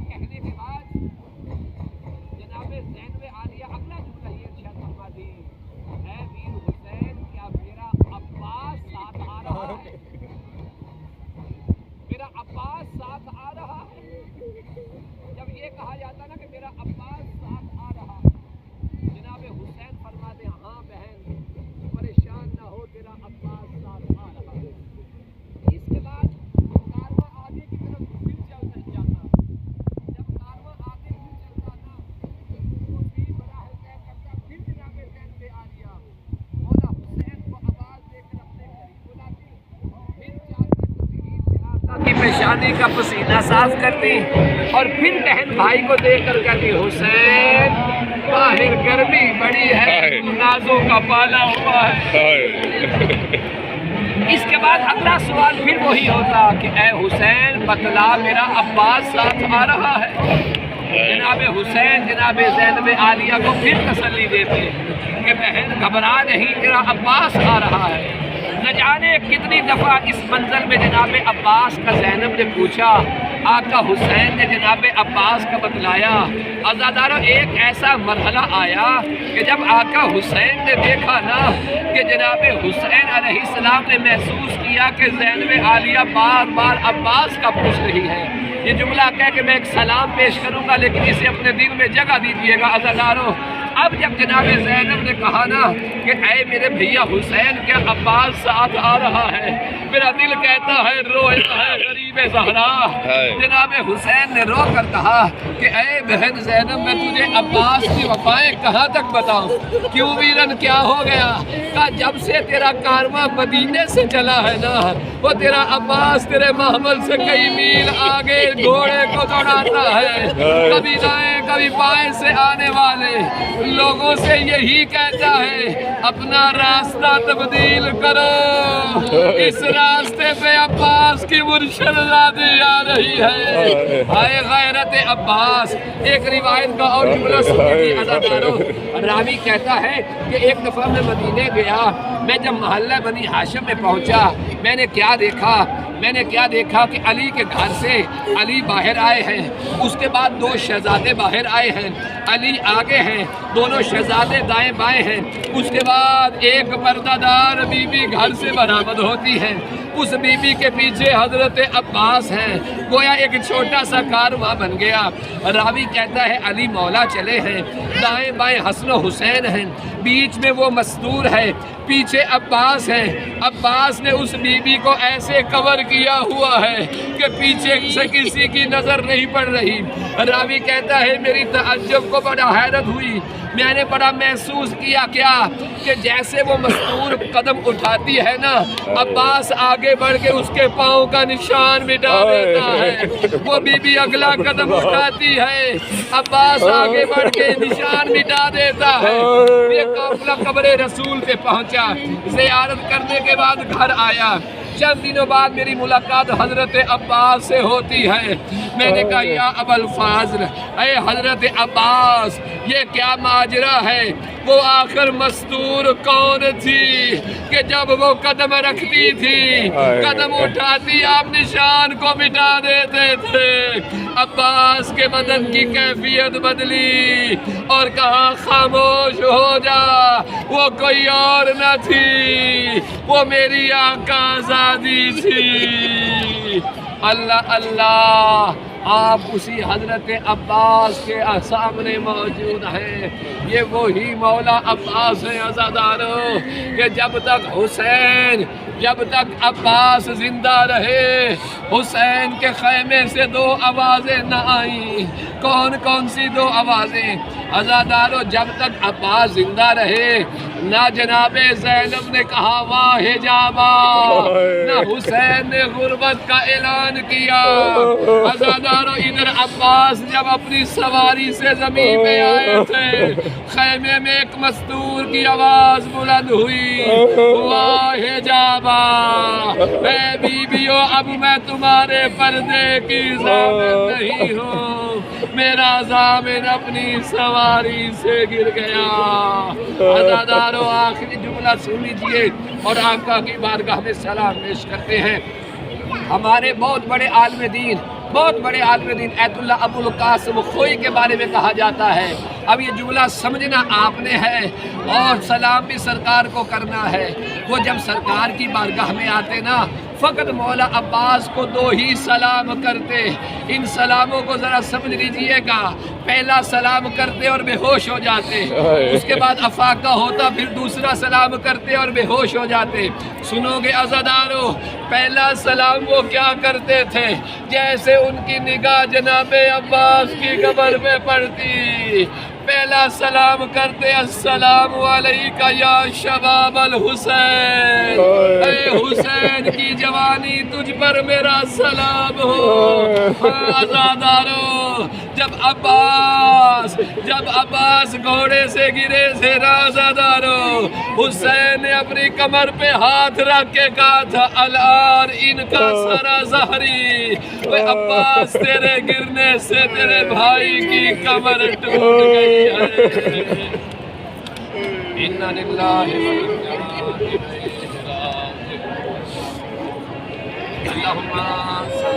کہنے کے بعد جناب زینب عالیہ اگلا جملہ یہ ارشاد فرماتی، اے ویر حسین کیا میرا عباس ساتھ آ رہا ہے؟ میرا عباس ساتھ آ رہا ہے؟ جب یہ کہا جاتا نا کہ میرا عباس ساتھ آ رہا ہے، جناب حسین فرماتے ہاں بہن پریشان نہ ہو، تیرا عباس ساتھ آ رہا ہے۔ اس کے بعد کارواں آگے کی طرف پھر چلتا جاتا، جب کارواں آگے پھر چلتا نا تو پھر بڑا حسین کرتا، پھر جناب زینب عالیہ مولا حسین کو آواز دے کر اپنے قریب بلاتی، پھر جا کر تطہیر سے آقا کی پیشانی کا پسینہ صاف کرتی اور پھر بہن بھائی کو دیکھ کر کہتی حسین باہر گرمی بڑی ہے، نازوں کا پالا ہوا ہے۔ اس کے بعد اگلا سوال پھر وہی ہوتا کہ اے حسین بتلا میرا عباس ساتھ آ رہا ہے؟ جناب حسین جناب زینب عالیہ کو پھر تسلی دیتے کہ بہن گھبرا نہیں، تیرا عباس آ رہا ہے۔ نہ جانے کتنی دفعہ اس منظر میں جناب عباس کا زینب نے پوچھا، آقا حسین نے جناب عباس کا بتلایا۔ عزادارو ایک ایسا مرحلہ آیا کہ جب آقا حسین نے دیکھا نا کہ جناب حسین علیہ السلام نے محسوس کیا کہ زینب عالیہ بار بار عباس کا پوچھ رہی ہے، یہ جملہ کہہ کہ میں ایک سلام پیش کروں گا لیکن اسے اپنے دل میں جگہ دیجیے گا عزادارو۔ اب جب جناب زینب نے کہا نا کہ اے میرے بھیا حسین کیا عباس ساتھ آ رہا ہے، میرا دل کہتا ہے روتا ہے غریب زہرا۔ جناب حسین نے رو کر کہا کہ اے بہن زینب میں تجھے عباس کی وفائیں کہاں تک بتاؤں، کیوں ویرن کیا ہو گیا؟ کہا جب سے تیرا کارواں مدینے سے چلا ہے نا وہ تیرا عباس تیرے محمل سے کئی میل آگے گھوڑے کو دوڑاتا ہے، کبھی دائیں کبھی بائیں سے آنے والے لوگوں سے یہی کہتا ہے اپنا راستہ تبدیل کرو، اس راستے پہ عباس کی مرشد زادی آ رہی ہے۔ ہائے غیرت عباس۔ ایک روایت کا اور جملہ سنیے عزادارو، راوی کہتا ہے کہ ایک دفعہ میں مدینے گیا، میں جب محلہ بنی ہاشم میں پہنچا میں نے کیا دیکھا کہ علی کے گھر سے علی باہر آئے ہیں، اس کے بعد دو شہزادے باہر آئے ہیں، علی آگے ہیں، دونوں شہزادے دائیں بائیں ہیں، اس کے بعد ایک پردہ دار بی بی گھر سے برآمد ہوتی ہے، اس بی بی کے پیچھے حضرت عباس ہیں، گویا ایک چھوٹا سا کارواں بن گیا۔ راوی کہتا ہے علی مولا چلے ہیں، دائیں بائیں حسن و حسین ہیں، بیچ میں وہ مستور ہے، پیچھے عباس ہے، عباس نے اس بی بی کو ایسے کور کیا ہوا ہے کہ پیچھے سے کسی کی نظر نہیں پڑ رہی۔ راوی کہتا ہے میری تعجب کو بڑا حیرت ہوئی، میں نے بڑا محسوس کیا کیا کہ جیسے وہ مستور قدم اٹھاتی ہے نا عباس آگے بڑھ کے اس کے پاؤں کا نشان مٹا دیتا ہے، وہ بی بی اگلا قدم اٹھاتی ہے عباس آگے بڑھ کے نشان مٹا دیتا ہے۔ یہ قافلہ قبر رسول پہ پہنچا، زیارت کرنے کے بعد گھر آیا، چند دنوں بعد میری ملاقات حضرت عباس سے ہوتی ہے۔ میں نے کہا یا ابا الفاضل، اے حضرت عباس یہ کیا ماجرا ہے؟ وہ آخر مستور کون تھی کہ جب وہ قدم رکھتی تھی قدم اٹھاتی آپ نشان کو مٹا دیتے تھے؟ عباس کے بدن کی کیفیت بدلی اور کہا خاموش ہو جا، وہ کوئی اور نہ تھی، وہ میری آقا زادی تھی۔ اللہ اللہ، آپ اسی حضرت عباس کے سامنے موجود ہیں، یہ وہی مولا عباس ہیں عزادارو کہ جب تک عباس زندہ رہے حسین کے خیمے سے دو آوازیں نہ آئیں۔ کون سی دو آوازیں عزادارو؟ جب تک عباس زندہ رہے نہ جناب زینب نے کہا واہ حجابا، نہ حسین نے غربت کا اعلان کیا۔ عزادارو ادھر عباس جب اپنی سواری سے زمین پہ آئے تھے خیمے میں ایک مستور کی آواز بلند ہوئی واہ حجابا، اے بیویو اب میں تمہارے پردے کی ضامن نہیں ہوں، میرا ضامن اپنی سواری سے گر گیا۔ عزادارو آخری جملہ سن لیجئے اور آقا کی بارگاہ میں سلام پیش کرتے ہیں۔ ہمارے بہت بڑے عالم دین بہت بڑے عالم دین ایت اللہ ابو القاسم خوئی کے بارے میں کہا جاتا ہے. اب یہ جملہ سمجھنا آپ نے ہے اور سلام بھی سرکار کو کرنا ہے. وہ جب سرکار کی بارگاہ میں آتے نا فقط مولا عباس کو 2 ہی سلام کرتے. ان سلاموں کو ذرا سمجھ لیجئے گا. پہلا سلام کرتے اور بے ہوش ہو جاتے، اس کے بعد افاقہ ہوتا، پھر دوسرا سلام کرتے اور بے ہوش ہو جاتے. سنو گے عزادارو، پہلا سلام وہ کیا کرتے تھے؟ جیسے ان کی نگاہ جناب عباس کی قبر پہ پڑتی، پہلا سلام کرتے السلام علیکہ یا شباب الحسین، اے حسین کی جوانی تجھ پر میرا سلام ہو. عزادارو، جب عباس گھوڑے سے گرے تھے عزادارو، حسین نے اپنی کمر پہ ہاتھ رکھ کے کہا تھا الان ان کا سرا زہری. عباس تیرے گرنے سے تیرے بھائی کی کمر ٹوٹ گئی ہے. اِنَّا لِلَّهِ وَإِنَّا إِلَيْهِ رَاجِعُونَ. اللہم